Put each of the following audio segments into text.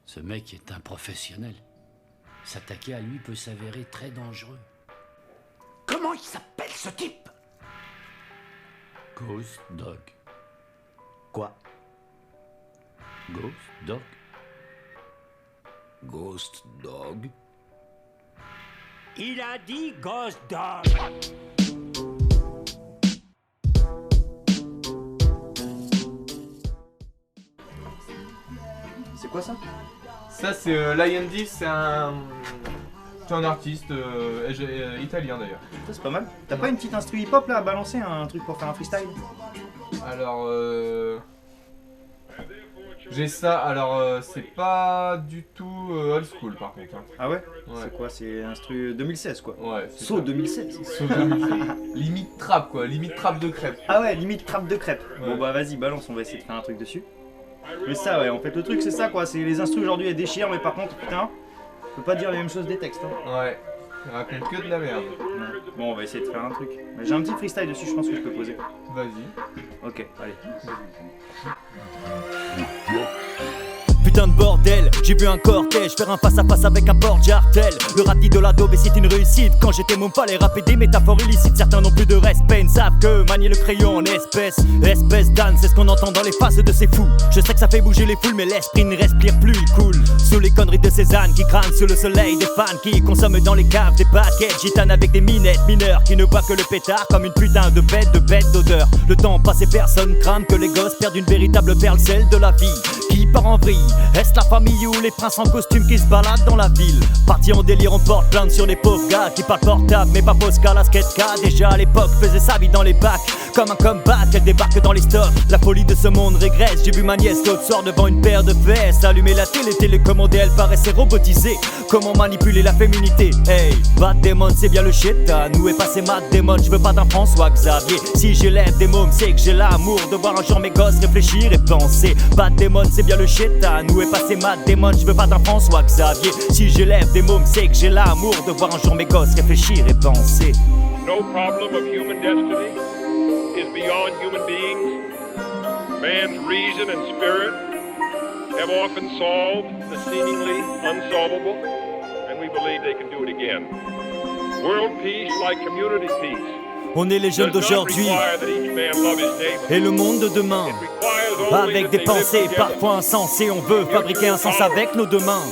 Ce mec est un professionnel. S'attaquer à lui peut s'avérer très dangereux. Comment il s'appelle ce type? Ghost Dog. Quoi? Ghost Dog. Ghost Dog? Il a dit Ghost Dog. C'est quoi ça? Ça c'est Lion D, c'est un artiste italien d'ailleurs. Ça c'est pas mal. T'as pas une petite instru hip-hop là à balancer, un truc pour faire un freestyle? Alors j'ai ça, alors c'est pas du tout old school par contre. Hein. Ah ouais? Ouais. C'est quoi? C'est instru 2016 quoi? Ouais. C'est Saut ça. 2016. Saut 2016. Limite trap quoi, limite trap de crêpe. Ah ouais, limite trappe de crêpes. Ouais. Bon bah vas-y, balance, on va essayer de faire un truc dessus. Mais ça ouais, en fait le truc c'est ça quoi, c'est les instrus aujourd'hui elles déchirent, mais par contre putain, on peut pas dire les mêmes choses des textes. Hein. Ouais. Il raconte que de la merde. Ouais. Bon on va essayer de faire un truc. Mais j'ai un petit freestyle dessus, je pense que je peux poser. Vas-y. Ok, allez. Putain de bordel, j'ai vu un cortège faire un face à face avec un porte-jartel. Le rap dit de la daube et c'est une réussite. Quand j'étais mon fallait rapper des métaphores illicites. Certains n'ont plus de respect, ne savent que manier le crayon en espèce d'âne, c'est ce qu'on entend dans les faces de ces fous. Je sais que ça fait bouger les foules mais l'esprit ne respire plus, il coule sous les conneries de ces ânes qui crânent sous le soleil des fans qui consomment dans les caves des paquets gitanes avec des minettes mineurs qui ne voient que le pétard comme une putain de bête d'odeur. Le temps passé personne crame que les gosses perdent une véritable perle, celle de la vie qui part en vrille. Est-ce la famille ou les princes en costume qui se baladent dans la ville? Parti en délire, on porte plainte sur les pauvres gars qui parlent portable mais pas Posca, la skateca. Déjà à l'époque faisait sa vie dans les bacs. Comme un comeback, elle débarque dans les stocks. La folie de ce monde régresse. J'ai vu ma nièce l'autre soir devant une paire de fesses. Allumer la télé, télécommandée, elle paraissait robotisée. Comment manipuler la féminité? Hey, Bad Demon, c'est bien le chétan. Où est passé Matt Damon? Je veux pas d'un François Xavier. Si j'élève des mômes, c'est que j'ai l'amour de voir un jour mes gosses réfléchir et penser. Bad Demon, c'est bien le chétan. Où est passé Matt Damon? Je veux pas d'un François Xavier. Si j'élève des mômes, c'est que j'ai l'amour de voir un jour mes gosses réfléchir et penser. No problem of human destiny is beyond human beings. Man's reason and spirit have often solved the seemingly unsolvable, and we believe they can do it again. World peace, like community peace, On est les jeunes does not d'aujourd'hui require that each man love his neighbor. et le monde de demain. It requires only Avec that des they live pensées together. parfois insensées, on veut fabriquer un sens avec nos deux mains.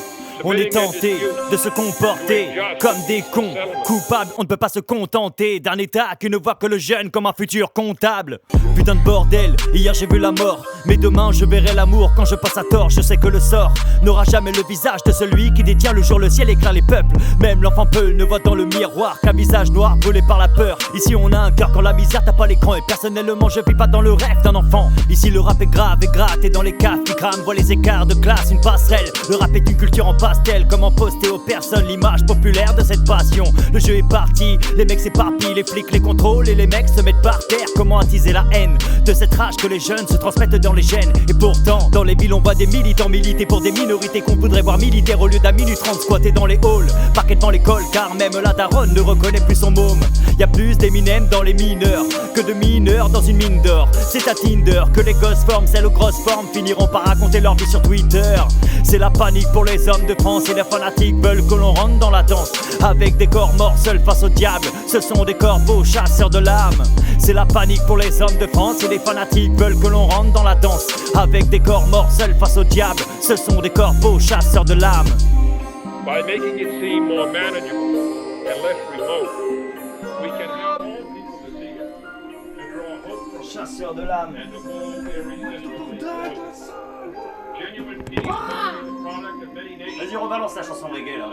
On est tenté de se comporter comme des cons. Coupables, on ne peut pas se contenter d'un état qui ne voit que le jeune comme un futur comptable. Putain de bordel, hier j'ai vu la mort, mais demain je verrai l'amour. Quand je passe à tort, je sais que le sort n'aura jamais le visage de celui qui détient le jour le ciel, éclaire les peuples. Même l'enfant peu ne voit dans le miroir qu'un visage noir brûlé par la peur. Ici on a un cœur quand la misère tape à l'écran. Et personnellement je vis pas dans le rêve d'un enfant. Ici le rap est grave et gratte, et dans les caves qui crament voient les écarts de classe, une passerelle. Le rap est une culture en pastel, comment poster aux personnes l'image populaire de cette passion. Le jeu est parti, les mecs s'éparpillent, les flics les contrôlent et les mecs se mettent par terre. Comment attiser la haine de cette rage que les jeunes se transmettent dans les gènes? Et pourtant, dans les villes on voit des militants militer pour des minorités qu'on voudrait voir militaires au lieu d'un minute 30 squattés dans les halls, parqués devant l'école, car même la daronne ne reconnaît plus son môme. Y'a plus d'Eminem dans les mineurs que de mineurs dans une mine d'or. C'est à Tinder que les gosses forment, celles aux grosses formes finiront par raconter leur vie sur Twitter. C'est la panique pour les hommes de France et les fanatiques veulent que l'on rentre dans la danse. Avec des corps morts seuls face au diable, ce sont des corbeaux chasseurs de l'âme. C'est la panique pour les hommes de France et les fanatiques veulent que l'on rentre dans la danse. Avec des corps morts seuls face au diable, ce sont des corbeaux chasseurs de l'âme. By making it seem more manageable and less remote, we can help all people to see it and draw hope from Chasseur de l'âme. and to hold their resistance. Genuine peace is the product of many nations. Vas-y, rebalance la chanson reggae là.